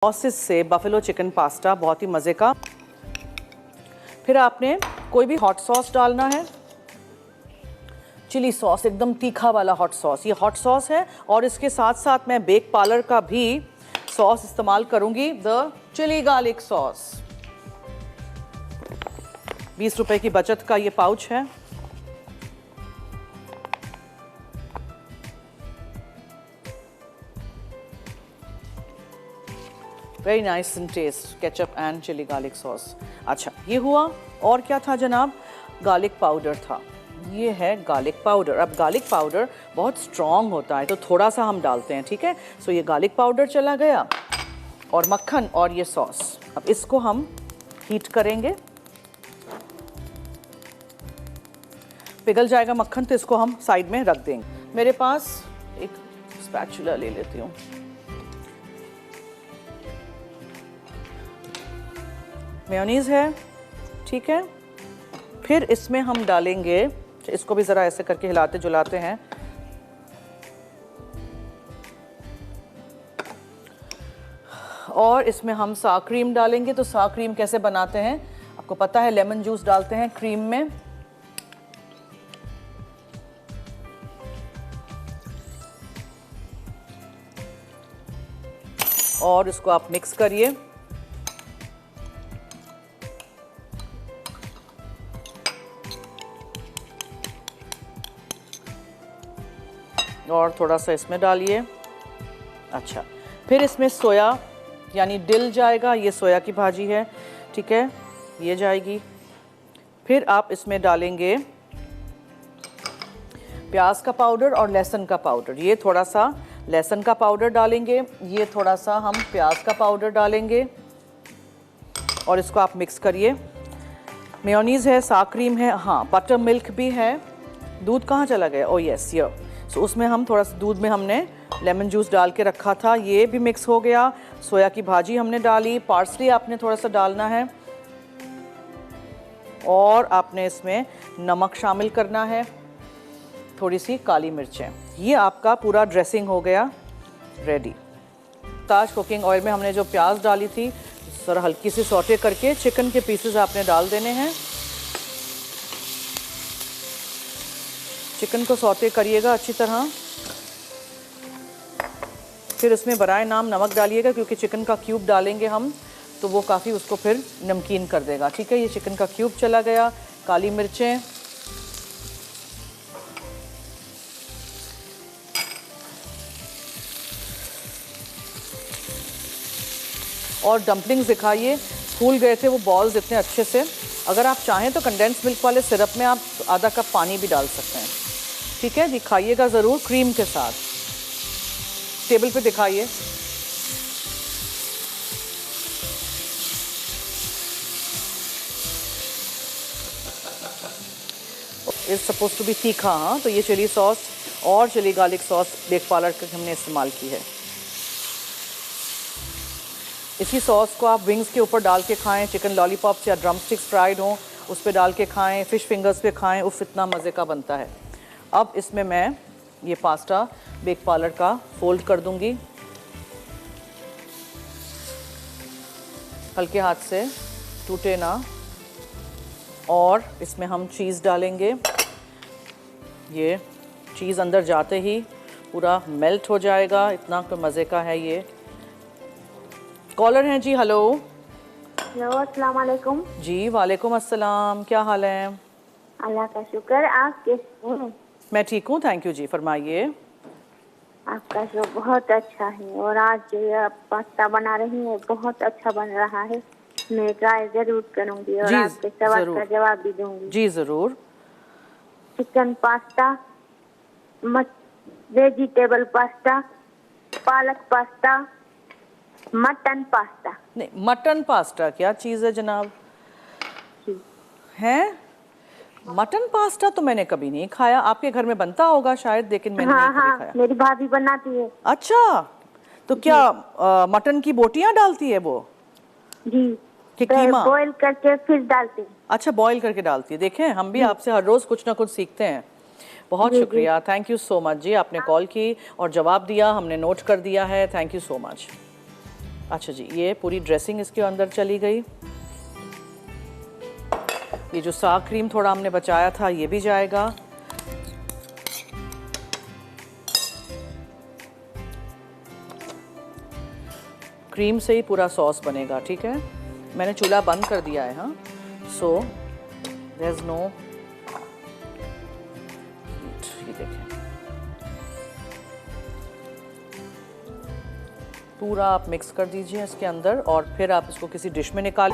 Sauces से buffalo chicken pasta, बहुत ही मज़े का। फिर आपने कोई भी हॉट सॉस डालना है, चिली सॉस, एकदम तीखा वाला हॉट सॉस, ये हॉट सॉस है। और इसके साथ साथ मैं बेक पार्लर का भी सॉस इस्तेमाल करूंगी, द चिली गार्लिक सॉस। 20 रुपए की बचत का ये पाउच है। Very nice in taste, ketchup and chilli garlic sauce. अच्छा, ये हुआ। और क्या था जनाब? गार्लिक पाउडर था। ये है गार्लिक पाउडर। अब गार्लिक पाउडर बहुत स्ट्रॉन्ग होता है तो थोड़ा सा हम डालते हैं, ठीक है। सो ये गार्लिक पाउडर चला गया और मक्खन और ये सॉस। अब इसको हम हीट करेंगे, पिघल जाएगा मक्खन तो इसको हम साइड में रख देंगे। मेरे पास एक स्पैचुला ले लेती हूँ। मेयोनीज है, ठीक है। फिर इसमें हम डालेंगे, इसको भी ज़रा ऐसे करके हिलाते जुलाते हैं, और इसमें हम सा क्रीम डालेंगे। तो सा क्रीम कैसे बनाते हैं आपको पता है, लेमन जूस डालते हैं क्रीम में। और इसको आप मिक्स करिए। और थोड़ा सा इसमें डालिए। अच्छा, फिर इसमें सोया यानी डिल जाएगा, ये सोया की भाजी है, ठीक है, ये जाएगी। फिर आप इसमें डालेंगे प्याज का पाउडर और लहसुन का पाउडर। ये थोड़ा सा लहसुन का पाउडर डालेंगे, ये थोड़ा सा हम प्याज का पाउडर डालेंगे और इसको आप मिक्स करिए। मेयोनीज है, सा क्रीम है, हाँ बटर मिल्क भी है। दूध कहाँ चला गया? ओ यस, ये सो उसमें हम थोड़ा सा दूध में हमने लेमन जूस डाल के रखा था, ये भी मिक्स हो गया। सोया की भाजी हमने डाली, पार्सली आपने थोड़ा सा डालना है, और आपने इसमें नमक शामिल करना है, थोड़ी सी काली मिर्चें। ये आपका पूरा ड्रेसिंग हो गया रेडी। ताज कुकिंग ऑयल में हमने जो प्याज डाली थी, जरा हल्की सी सौटे करके चिकन के पीसेस आपने डाल देने हैं। चिकन को सौटे करिएगा अच्छी तरह। फिर उसमें बराए नाम नमक डालिएगा, क्योंकि चिकन का क्यूब डालेंगे हम तो वो काफ़ी उसको फिर नमकीन कर देगा, ठीक है। ये चिकन का क्यूब चला गया, काली मिर्चें, और डम्पलिंग्स दिखाइए, फूल गए थे वो बॉल्स इतने अच्छे से। अगर आप चाहें तो कंडेंस मिल्क वाले सिरप में आप आधा कप पानी भी डाल सकते हैं, ठीक है। दिखाइएगा ज़रूर क्रीम के साथ, टेबल पे दिखाइए। इट्स सपोज टू बी तीखा, हाँ। तो ये चिली सॉस और chilli garlic sauce bake parlour की हमने इस्तेमाल की है। इसी सॉस को आप विंग्स के ऊपर डाल के खाएं, चिकन लॉलीपॉप्स या ड्रम स्टिक्स फ्राइड हों उस पर डाल के खाएं, फ़िश फिंगर्स पे खाएं, उफ इतना मज़े का बनता है। अब इसमें मैं ये पास्ता बेक पार्लर का फोल्ड कर दूंगी, हल्के हाथ से, टूटे ना। और इसमें हम चीज़ डालेंगे। ये चीज़ अंदर जाते ही पूरा मेल्ट हो जाएगा, इतना तो मज़े का है ये। कॉलर हैं जी, हेलो। हेलो, अस्सलाम वालेकुम। जी वालेकुम अस्सलाम, क्या हाल है? अल्लाह का शुक्र, आप कैसे हैं? मैं ठीक हूँ, थैंक यू जी, फरमाइए। आपका शो बहुत अच्छा है, और आज जो आप पास्ता बना रही हैं बहुत अच्छा बन रहा है। मैं ट्राई जरूर करूँगी और आपके सवाल का जवाब भी दूँगी। जी ज़रूर। चिकन पास्ता, वेजिटेबल पास्ता, पालक पास्ता, मटन पास्ता। नहीं, मटन पास्ता क्या चीज़ है जनाब? हैं? मटन पास्ता तो मैंने कभी नहीं खाया। आपके घर में बनता होगा शायद, लेकिन मैंने नहीं कभी खाया। मेरी भाभी बनाती है। अच्छा, तो क्या मटन की बोटियां डालती है वो? जी, कि कीमा बॉईल करके फिर डालती है। अच्छा, बॉईल करके डालती है। देखें, हम भी आपसे हर रोज कुछ ना कुछ सीखते हैं। बहुत शुक्रिया, थैंक यू सो मच जी, आपने कॉल की और जवाब दिया, हमने नोट कर दिया है। Thank you so much. अच्छा जी, ये पूरी ड्रेसिंग इसके अंदर चली गई। ये जो साग क्रीम थोड़ा हमने बचाया था ये भी जाएगा। क्रीम से ही पूरा सॉस बनेगा, ठीक है। मैंने चूल्हा बंद कर दिया है, हाँ, so there is no heat. ये देखें, पूरा आप मिक्स कर दीजिए इसके अंदर और फिर आप इसको किसी डिश में निकाल